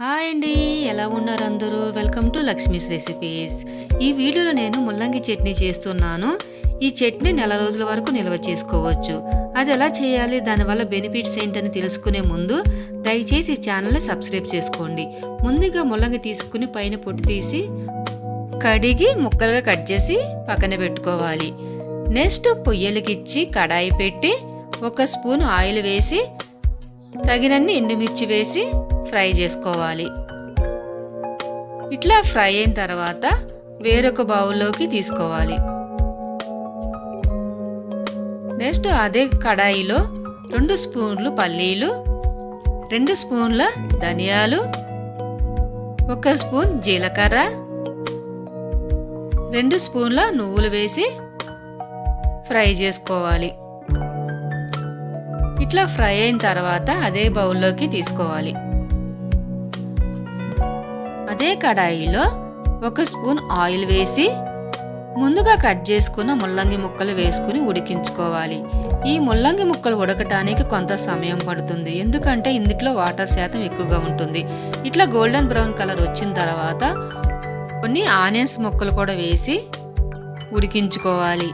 Hi అండి. ఎలా ఉన్నారు అందరూ? Welcome to Lakshmi's recipes. ఈ వీడియోలో నేను ముల్లంగి చట్నీ చేస్తున్నాను. ఈ చట్నీ నెల రోజుల వరకు నిల్వ చేసుకోవచ్చు. అది ఎలా చేయాలి, దానివల్ల బెనిఫిట్స్ ఏంటని తెలుసుకునే ముందు దయచేసి ఈ ఛానల్ని సబ్స్క్రైబ్ చేసుకోండి. ముందుగా ముల్లంగి తీసుకుని పైన పొట్టు తీసి కడిగి ముక్కలుగా కట్ చేసి పక్కన పెట్టుకోవాలి. నెక్స్ట్ పొయ్యలకిచ్చి కడాయి పెట్టి 1 స్పూన్ ఆయిల్ వేసి తగినన్ని ఎండుమిర్చి వేసి ఫ్రై చేసుకోవాలి. ఇట్లా ఫ్రై అయిన తర్వాత వేరొక బౌల్లోకి తీసుకోవాలి. నెక్స్ట్ అదే కడాయిలో 2 స్పూన్లు పల్లీలు, 2 స్పూన్ల ధనియాలు, 1 స్పూన్ జీలకర్ర, 2 స్పూన్ల నువ్వులు వేసి ఫ్రై చేసుకోవాలి. ఇట్లా ఫ్రై అయిన తర్వాత అదే బౌల్లోకి తీసుకోవాలి. అదే కడాయిలో 1 స్పూన్ ఆయిల్ వేసి ముందుగా కట్ చేసుకున్న ముల్లంగి ముక్కలు వేసుకుని ఉడికించుకోవాలి. ఈ ముల్లంగి ముక్కలు ఉడకటానికి కొంత సమయం పడుతుంది, ఎందుకంటే ఇందులో వాటర్ శాతం ఎక్కువగా ఉంటుంది. ఇట్లా గోల్డెన్ బ్రౌన్ కలర్ వచ్చిన తర్వాత కొన్ని ఆనియన్స్ ముక్కలు కూడా వేసి ఉడికించుకోవాలి.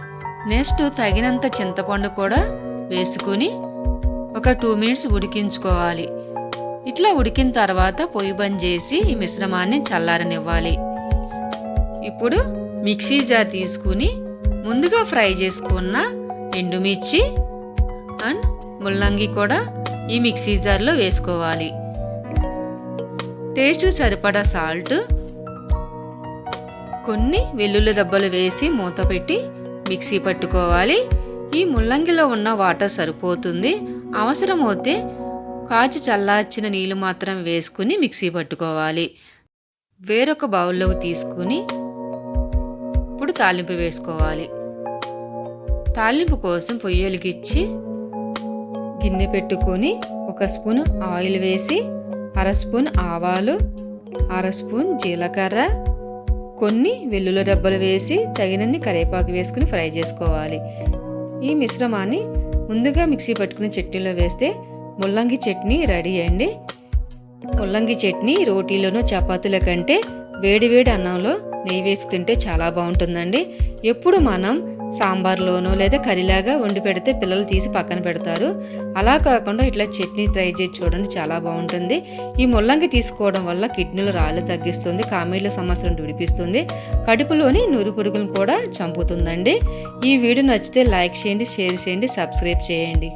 నెక్స్ట్ తగినంత చింతపండు కూడా వేసుకుని ఒక 2 మినిట్స్ ఉడికించుకోవాలి. ఇట్లా ఉడికిన తర్వాత పొయ్యి బంద్ చేసి ఈ మిశ్రమాన్ని చల్లారనివ్వాలి. ఇప్పుడు మిక్సీ జార్ తీసుకుని ముందుగా ఫ్రై చేసుకున్న ఎండుమిర్చి అండ్ ముల్లంగి కూడా ఈ మిక్సీ జార్లో వేసుకోవాలి. టేస్ట్ సరిపడా సాల్ట్, కొన్ని వెల్లుల్లి దెబ్బలు వేసి మూత పెట్టి మిక్సీ పట్టుకోవాలి. ఈ ముల్లంగిలో ఉన్న వాటర్ సరిపోతుంది. అవసరమైతే కాచి చల్లార్చిన నీళ్ళు మాత్రం వేసుకుని మిక్సీ పట్టుకోవాలి. వేరొక బౌల్లోకి తీసుకుని ఇప్పుడు తాలింపు వేసుకోవాలి. తాలింపు కోసం పొయ్యలికిచ్చి గిన్నె పెట్టుకొని 1 స్పూన్ ఆయిల్ వేసి 1/2 స్పూన్ ఆవాలు, 1/2 స్పూన్ జీలకర్ర, కొన్ని వెల్లుల్లి రెబ్బలు వేసి తగినన్ని కరివేపాకు వేసుకుని ఫ్రై చేసుకోవాలి. ఈ మిశ్రమాన్ని ముందుగా మిక్సీ పట్టుకుని చట్నీలో వేస్తే ముల్లంగి చట్నీ రెడీ అండి. ముల్లంగి చట్నీ రోటీలోనూ చపాతీల కంటే వేడివేడి అన్నంలో నెయ్యి వేసి తింటే చాలా బాగుంటుందండి. ఎప్పుడు మనం సాంబార్లోనో లేదా కర్రీలాగా వండి పెడితే పిల్లలు తీసి పక్కన పెడతారు. అలా కాకుండా ఇట్లా చట్నీ ట్రై చేసి చూడండి, చాలా బాగుంటుంది. ఈ ముల్లంగి తీసుకోవడం వల్ల కిడ్నీలో రాళ్ళు తగ్గిస్తుంది, కామెర్ల సమస్య నుండి విడిపిస్తుంది, కడుపులోని నురు పురుగులను కూడా చంపుతుందండి. ఈ వీడియో నచ్చితే లైక్ చేయండి, షేర్ చేయండి, సబ్స్క్రైబ్ చేయండి.